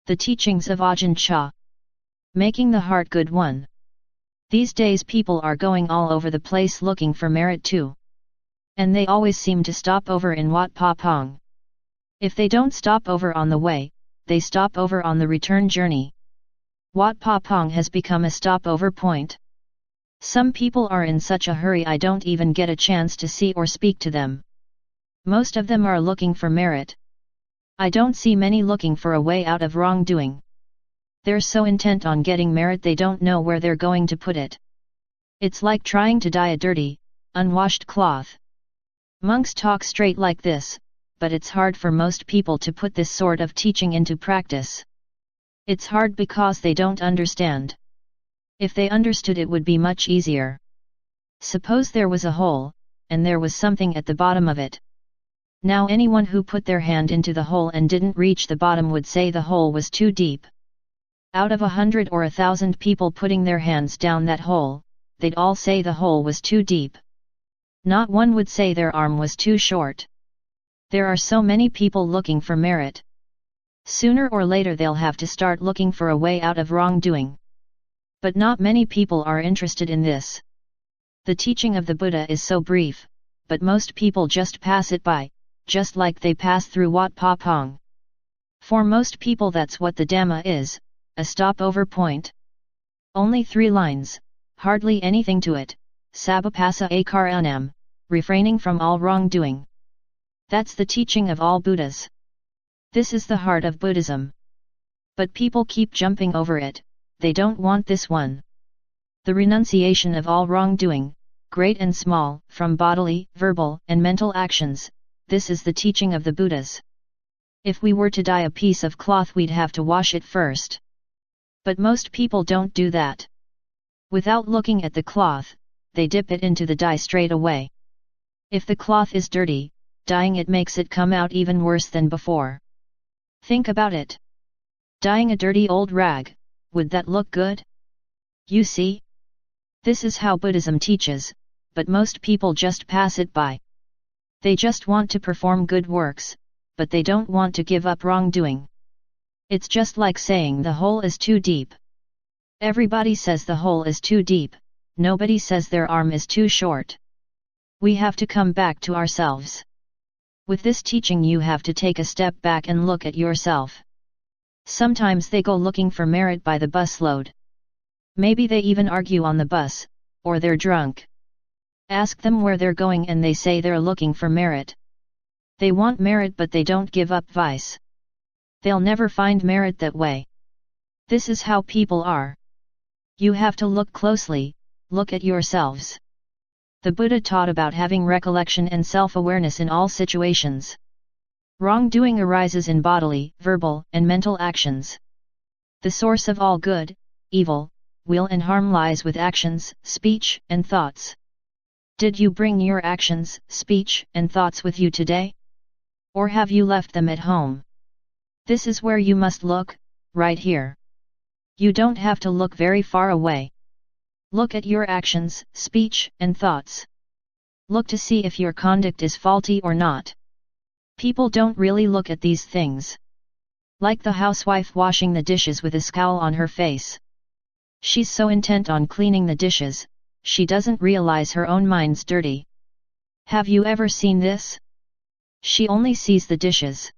The teachings of Ajahn Chah. Making the heart good one. These days people are going all over the place looking for merit too. And they always seem to stop over in Wat Pah Pong. If they don't stop over on the way, they stop over on the return journey. Wat Pah Pong has become a stopover point. Some people are in such a hurry I don't even get a chance to see or speak to them. Most of them are looking for merit. I don't see many looking for a way out of wrongdoing. They're so intent on getting merit they don't know where they're going to put it. It's like trying to dye a dirty, unwashed cloth. Monks talk straight like this, but it's hard for most people to put this sort of teaching into practice. It's hard because they don't understand. If they understood it would be much easier. Suppose there was a hole, and there was something at the bottom of it. Now anyone who put their hand into the hole and didn't reach the bottom would say the hole was too deep. Out of 100 or 1,000 people putting their hands down that hole, they'd all say the hole was too deep. Not one would say their arm was too short. There are so many people looking for merit. Sooner or later they'll have to start looking for a way out of wrongdoing. But not many people are interested in this. The teaching of the Buddha is so brief, but most people just pass it by, just like they pass through Wat Pah Pong. For most people that's what the Dhamma is, a stopover point. Only 3 lines, hardly anything to it, Sabapasa Akaranam, refraining from all wrongdoing. That's the teaching of all Buddhas. This is the heart of Buddhism. But people keep jumping over it, they don't want this one. The renunciation of all wrongdoing, great and small, from bodily, verbal, and mental actions, this is the teaching of the Buddhas. If we were to dye a piece of cloth we'd have to wash it first. But most people don't do that. Without looking at the cloth, they dip it into the dye straight away. If the cloth is dirty, dyeing it makes it come out even worse than before. Think about it. Dyeing a dirty old rag, would that look good? You see? This is how Buddhism teaches, but most people just pass it by. They just want to perform good works, but they don't want to give up wrongdoing. It's just like saying the hole is too deep. Everybody says the hole is too deep, nobody says their arm is too short. We have to come back to ourselves. With this teaching you have to take a step back and look at yourself. Sometimes they go looking for merit by the busload. Maybe they even argue on the bus, or they're drunk. Ask them where they're going and they say they're looking for merit. They want merit but they don't give up vice. They'll never find merit that way. This is how people are. You have to look closely, look at yourselves. The Buddha taught about having recollection and self-awareness in all situations. Wrongdoing arises in bodily, verbal, and mental actions. The source of all good, evil, will and harm lies with actions, speech, and thoughts. Did you bring your actions, speech, and thoughts with you today? Or have you left them at home? This is where you must look, right here. You don't have to look very far away. Look at your actions, speech, and thoughts. Look to see if your conduct is faulty or not. People don't really look at these things. Like the housewife washing the dishes with a scowl on her face. She's so intent on cleaning the dishes, she doesn't realize her own mind's dirty. Have you ever seen this? She only sees the dishes.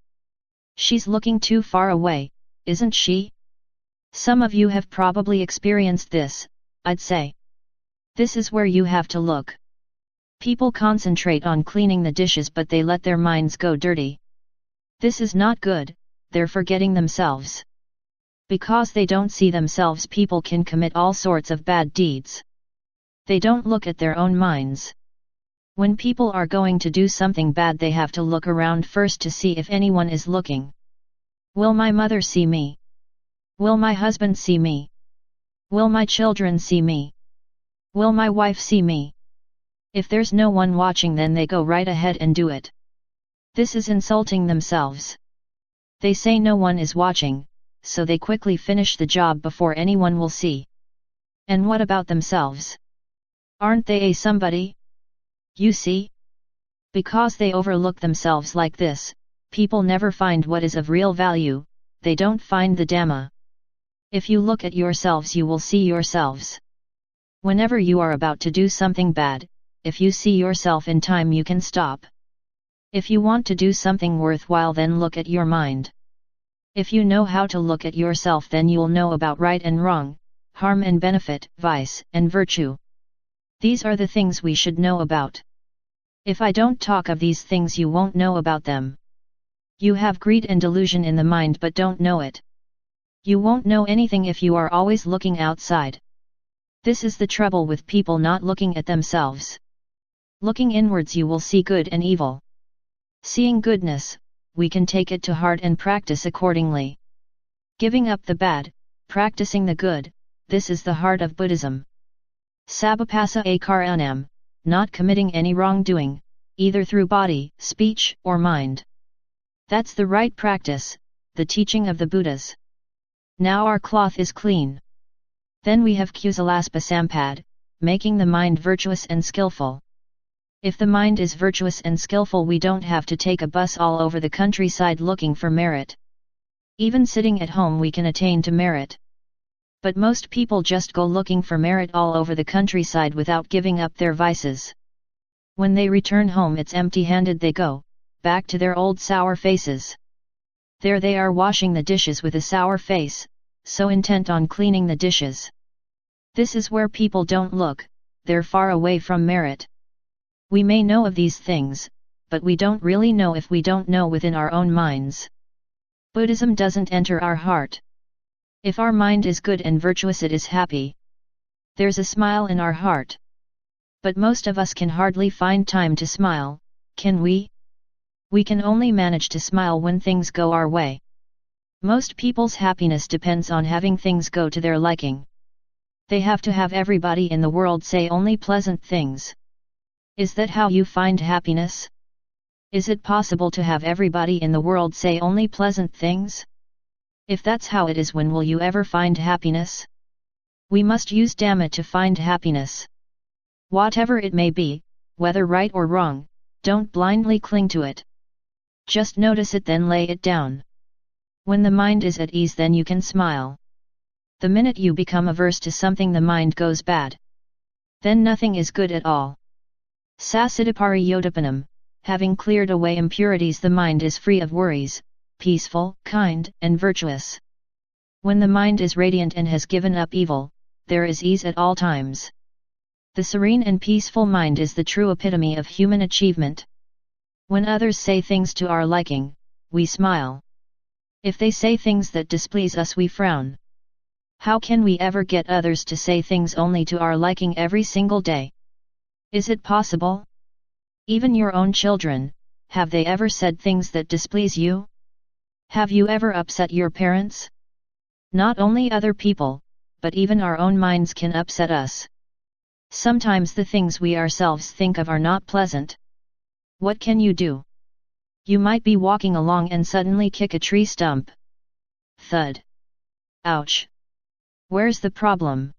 She's looking too far away, isn't she? Some of you have probably experienced this, I'd say. This is where you have to look. People concentrate on cleaning the dishes but they let their minds go dirty. This is not good, they're forgetting themselves. Because they don't see themselves, people can commit all sorts of bad deeds. They don't look at their own minds. When people are going to do something bad they have to look around first to see if anyone is looking. Will my mother see me? Will my husband see me? Will my children see me? Will my wife see me? If there's no one watching then they go right ahead and do it. This is insulting themselves. They say no one is watching, so they quickly finish the job before anyone will see. And what about themselves? Aren't they a somebody? You see? Because they overlook themselves like this, people never find what is of real value, they don't find the Dhamma. If you look at yourselves you will see yourselves. Whenever you are about to do something bad, if you see yourself in time you can stop. If you want to do something worthwhile then look at your mind. If you know how to look at yourself then you'll know about right and wrong, harm and benefit, vice and virtue. These are the things we should know about. If I don't talk of these things you won't know about them. You have greed and delusion in the mind but don't know it. You won't know anything if you are always looking outside. This is the trouble with people not looking at themselves. Looking inwards you will see good and evil. Seeing goodness, we can take it to heart and practice accordingly. Giving up the bad, practicing the good, this is the heart of Buddhism. Sabapasa akaranam, not committing any wrongdoing, either through body, speech, or mind. That's the right practice, the teaching of the Buddhas. Now our cloth is clean. Then we have Kusalaspa Sampad, making the mind virtuous and skillful. If the mind is virtuous and skillful we don't have to take a bus all over the countryside looking for merit. Even sitting at home we can attain to merit. But most people just go looking for merit all over the countryside without giving up their vices. When they return home it's empty-handed they go, back to their old sour faces. There they are washing the dishes with a sour face, so intent on cleaning the dishes. This is where people don't look, they're far away from merit. We may know of these things, but we don't really know if we don't know within our own minds. Buddhism doesn't enter our heart. If our mind is good and virtuous it is happy. There's a smile in our heart. But most of us can hardly find time to smile, can we? We can only manage to smile when things go our way. Most people's happiness depends on having things go to their liking. They have to have everybody in the world say only pleasant things. Is that how you find happiness? Is it possible to have everybody in the world say only pleasant things? If that's how it is, when will you ever find happiness? We must use Dhamma to find happiness. Whatever it may be, whether right or wrong, don't blindly cling to it. Just notice it then lay it down. When the mind is at ease then you can smile. The minute you become averse to something the mind goes bad. Then nothing is good at all. Sasidapari yodapanam, having cleared away impurities the mind is free of worries, peaceful, kind, and virtuous. When the mind is radiant and has given up evil, there is ease at all times. The serene and peaceful mind is the true epitome of human achievement. When others say things to our liking, we smile. If they say things that displease us we frown. How can we ever get others to say things only to our liking every single day? Is it possible? Even your own children, have they ever said things that displease you? Have you ever upset your parents? Not only other people, but even our own minds can upset us. Sometimes the things we ourselves think of are not pleasant. What can you do? You might be walking along and suddenly kick a tree stump. Thud. Ouch. Where's the problem?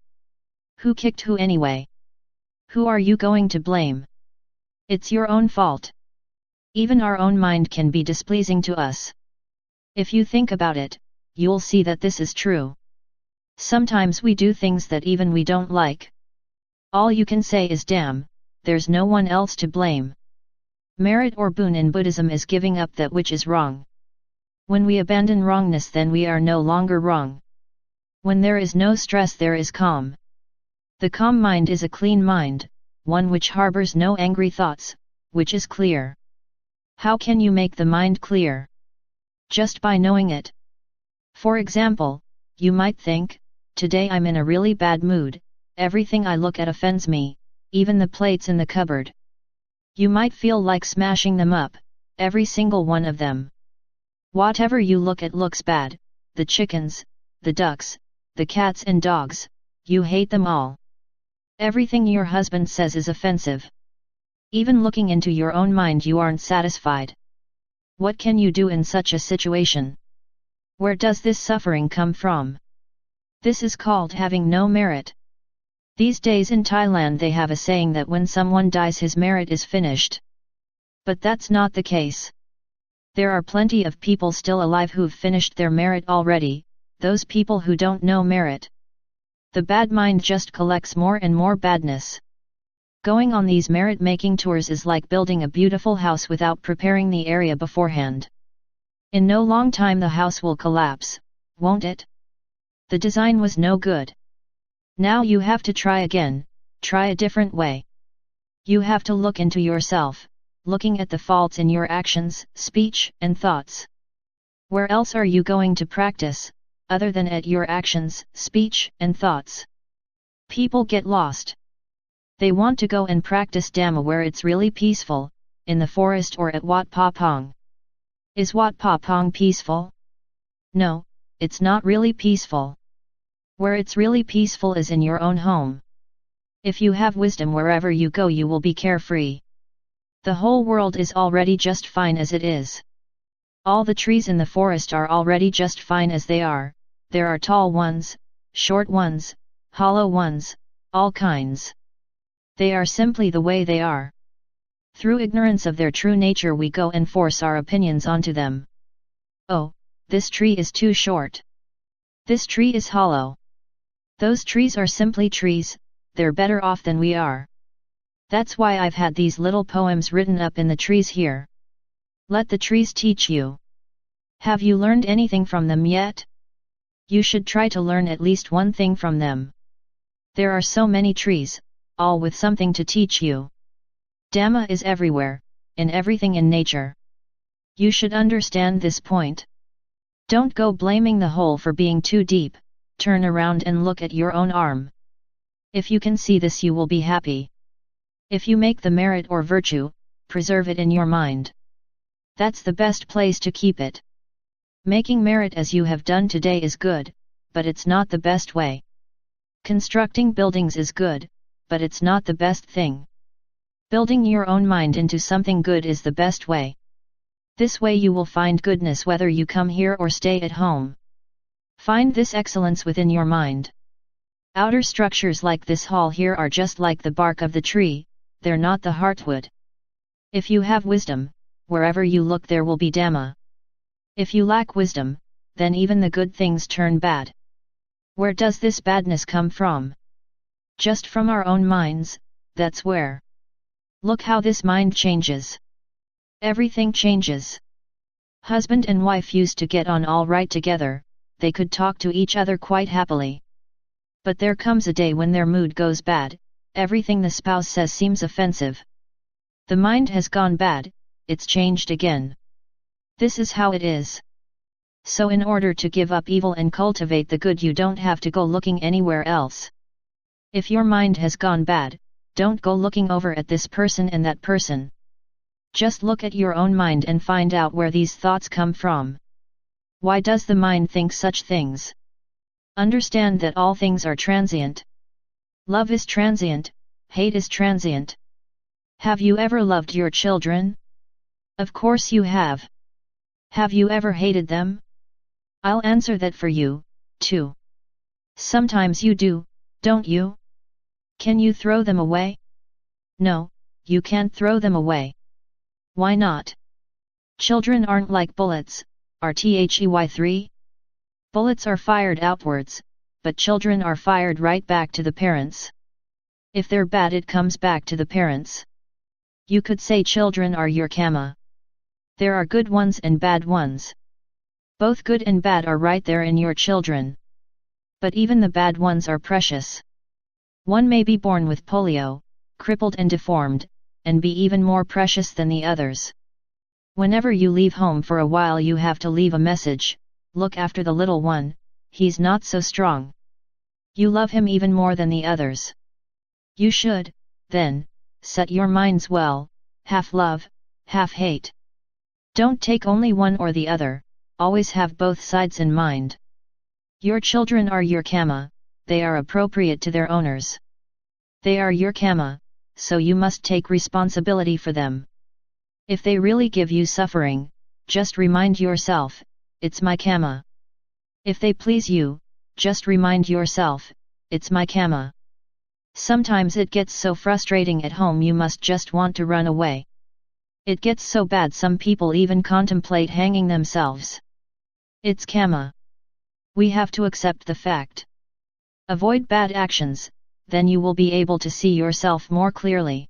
Who kicked who anyway? Who are you going to blame? It's your own fault. Even our own mind can be displeasing to us. If you think about it, you'll see that this is true. Sometimes we do things that even we don't like. All you can say is damn, there's no one else to blame. Merit or boon in Buddhism is giving up that which is wrong. When we abandon wrongness then we are no longer wrong. When there is no stress there is calm. The calm mind is a clean mind, one which harbors no angry thoughts, which is clear. How can you make the mind clear? Just by knowing it. For example, you might think, today I'm in a really bad mood, everything I look at offends me, even the plates in the cupboard. You might feel like smashing them up, every single one of them. Whatever you look at looks bad, the chickens, the ducks, the cats and dogs, you hate them all. Everything your husband says is offensive. Even looking into your own mind you aren't satisfied. What can you do in such a situation? Where does this suffering come from? This is called having no merit. These days in Thailand they have a saying that when someone dies his merit is finished. But that's not the case. There are plenty of people still alive who've finished their merit already, those people who don't know merit. The bad mind just collects more and more badness. Going on these merit-making tours is like building a beautiful house without preparing the area beforehand. In no long time the house will collapse, won't it? The design was no good. Now you have to try again, try a different way. You have to look into yourself, looking at the faults in your actions, speech, and thoughts. Where else are you going to practice, other than at your actions, speech, and thoughts? People get lost. They want to go and practice Dhamma where it's really peaceful, in the forest or at Wat Pah Pong. Is Wat Pah Pong peaceful? No, it's not really peaceful. Where it's really peaceful is in your own home. If you have wisdom wherever you go you will be carefree. The whole world is already just fine as it is. All the trees in the forest are already just fine as they are, there are tall ones, short ones, hollow ones, all kinds. They are simply the way they are. Through ignorance of their true nature we go and force our opinions onto them. Oh, this tree is too short. This tree is hollow. Those trees are simply trees, they're better off than we are. That's why I've had these little poems written up in the trees here. Let the trees teach you. Have you learned anything from them yet? You should try to learn at least one thing from them. There are so many trees, all with something to teach you. Dhamma is everywhere, in everything in nature. You should understand this point. Don't go blaming the hole for being too deep, turn around and look at your own arm. If you can see this you will be happy. If you make the merit or virtue, preserve it in your mind. That's the best place to keep it. Making merit as you have done today is good, but it's not the best way. Constructing buildings is good, but it's not the best thing. Building your own mind into something good is the best way. This way you will find goodness whether you come here or stay at home. Find this excellence within your mind. Outer structures like this hall here are just like the bark of the tree, they're not the heartwood. If you have wisdom, wherever you look there will be Dhamma. If you lack wisdom, then even the good things turn bad. Where does this badness come from? Just from our own minds, that's where. Look how this mind changes. Everything changes. Husband and wife used to get on all right together, they could talk to each other quite happily. But there comes a day when their mood goes bad, everything the spouse says seems offensive. The mind has gone bad, it's changed again. This is how it is. So in order to give up evil and cultivate the good you don't have to go looking anywhere else. If your mind has gone bad, don't go looking over at this person and that person. Just look at your own mind and find out where these thoughts come from. Why does the mind think such things? Understand that all things are transient. Love is transient, hate is transient. Have you ever loved your children? Of course you have. Have you ever hated them? I'll answer that for you, too. Sometimes you do, don't you? Can you throw them away? No, you can't throw them away. Why not? Children aren't like bullets, RTHEY3? Bullets are fired outwards, but children are fired right back to the parents. If they're bad it comes back to the parents. You could say children are your karma. There are good ones and bad ones. Both good and bad are right there in your children. But even the bad ones are precious. One may be born with polio, crippled and deformed, and be even more precious than the others. Whenever you leave home for a while you have to leave a message, look after the little one, he's not so strong. You love him even more than the others. You should, then, set your minds well, half love, half hate. Don't take only one or the other, always have both sides in mind. Your children are your karma, they are appropriate to their owners. They are your karma, so you must take responsibility for them. If they really give you suffering, just remind yourself, it's my karma. If they please you, just remind yourself, it's my karma. Sometimes it gets so frustrating at home you must just want to run away. It gets so bad some people even contemplate hanging themselves. It's karma. We have to accept the fact. Avoid bad actions, then you will be able to see yourself more clearly.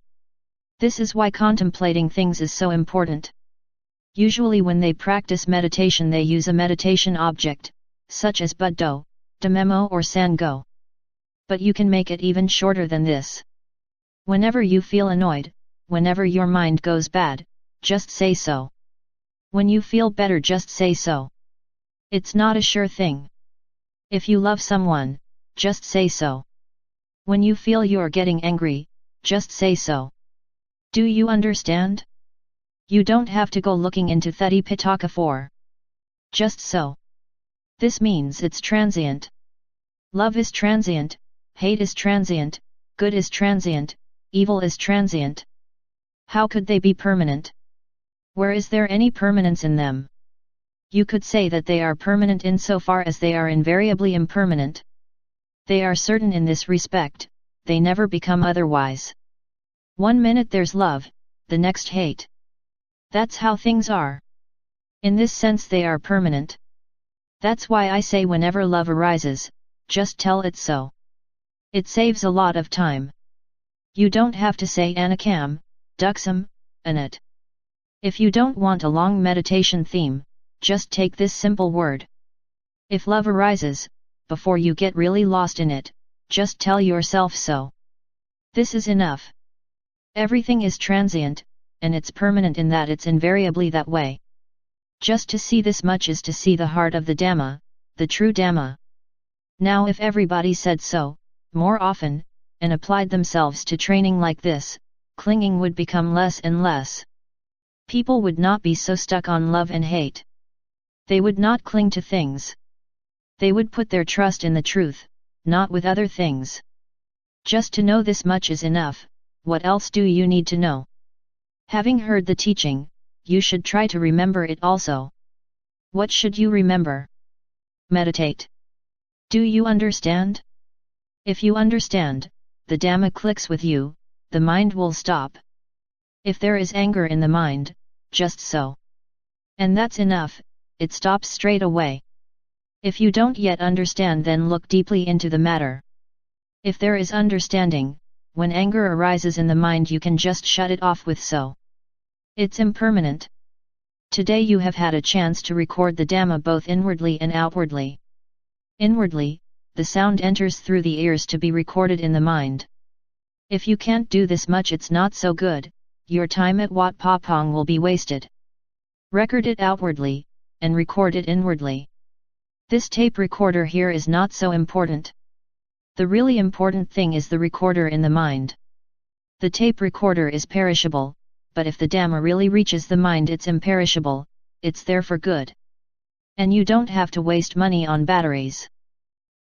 This is why contemplating things is so important. Usually when they practice meditation they use a meditation object, such as Buddha, Dhammamo or Sangho. But you can make it even shorter than this. Whenever you feel annoyed, whenever your mind goes bad, just say so. When you feel better just say so. It's not a sure thing. If you love someone, just say so. When you feel you're getting angry, just say so. Do you understand? You don't have to go looking into Theti Pitaka for. Just so. This means it's transient. Love is transient, hate is transient, good is transient, evil is transient. How could they be permanent? Where is there any permanence in them? You could say that they are permanent insofar as they are invariably impermanent. They are certain in this respect, they never become otherwise. 1 minute there's love, the next hate. That's how things are. In this sense they are permanent. That's why I say whenever love arises, just tell it so. It saves a lot of time. You don't have to say Anakam, Duksam, Anat. If you don't want a long meditation theme, just take this simple word. If love arises, before you get really lost in it, just tell yourself so. This is enough. Everything is transient, and it's permanent in that it's invariably that way. Just to see this much is to see the heart of the Dhamma, the true Dhamma. Now if everybody said so, more often, and applied themselves to training like this, clinging would become less and less. People would not be so stuck on love and hate. They would not cling to things. They would put their trust in the truth, not with other things. Just to know this much is enough. What else do you need to know? Having heard the teaching, you should try to remember it also. What should you remember? Meditate. Do you understand? If you understand, the Dhamma clicks with you, the mind will stop. If there is anger in the mind, just so. And that's enough, it stops straight away. If you don't yet understand, then look deeply into the matter. If there is understanding, when anger arises in the mind you can just shut it off with so. It's impermanent. Today you have had a chance to record the Dhamma both inwardly and outwardly. Inwardly, the sound enters through the ears to be recorded in the mind. If you can't do this much, it's not so good, your time at Wat Pah Pong will be wasted. Record it outwardly, and record it inwardly. This tape recorder here is not so important. The really important thing is the recorder in the mind. The tape recorder is perishable, but if the Dhamma really reaches the mind it's imperishable, it's there for good. And you don't have to waste money on batteries.